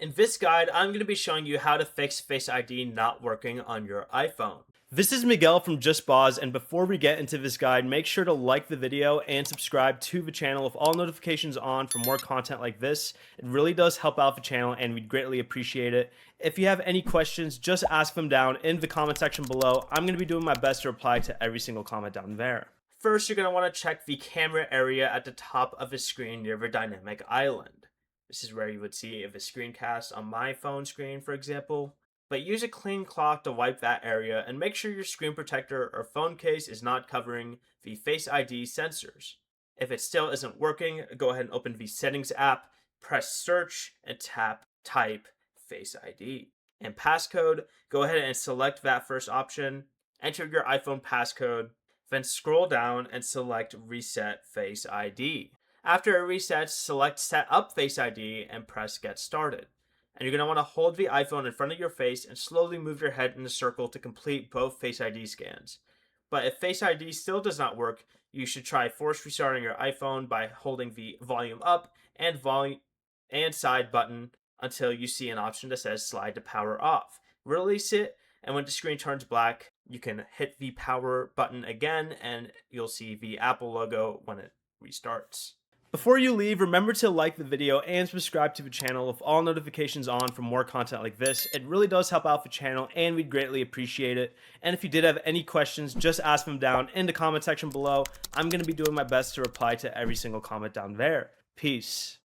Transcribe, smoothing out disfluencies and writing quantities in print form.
In this guide, I'm going to be showing you how to fix Face ID not working on your iPhone. This is Miguel from Just Boz, and before we get into this guide, make sure to like the video and subscribe to the channel with all notifications on for more content like this. It really does help out the channel and we'd greatly appreciate it. If you have any questions, just ask them down in the comment section below. I'm going to be doing my best to reply to every single comment down there. First, you're going to want to check the camera area at the top of the screen near the dynamic island. This is where you would see the screencast on my phone screen, for example. But use a clean cloth to wipe that area and make sure your screen protector or phone case is not covering the Face ID sensors. If it still isn't working, go ahead and open the Settings app, press Search, and type Face ID. And passcode, go ahead and select that first option, enter your iPhone passcode, then scroll down and select Reset Face ID. After it resets, select Set Up Face ID and press Get Started. And you're going to want to hold the iPhone in front of your face and slowly move your head in a circle to complete both Face ID scans. But if Face ID still does not work, you should try force restarting your iPhone by holding the volume up and side button until you see an option that says slide to power off. Release it, and when the screen turns black, you can hit the power button again and you'll see the Apple logo when it restarts. Before you leave, remember to like the video and subscribe to the channel with all notifications on for more content like this. It really does help out the channel and we'd greatly appreciate it. And if you did have any questions, just ask them down in the comment section below. I'm going to be doing my best to reply to every single comment down there. Peace.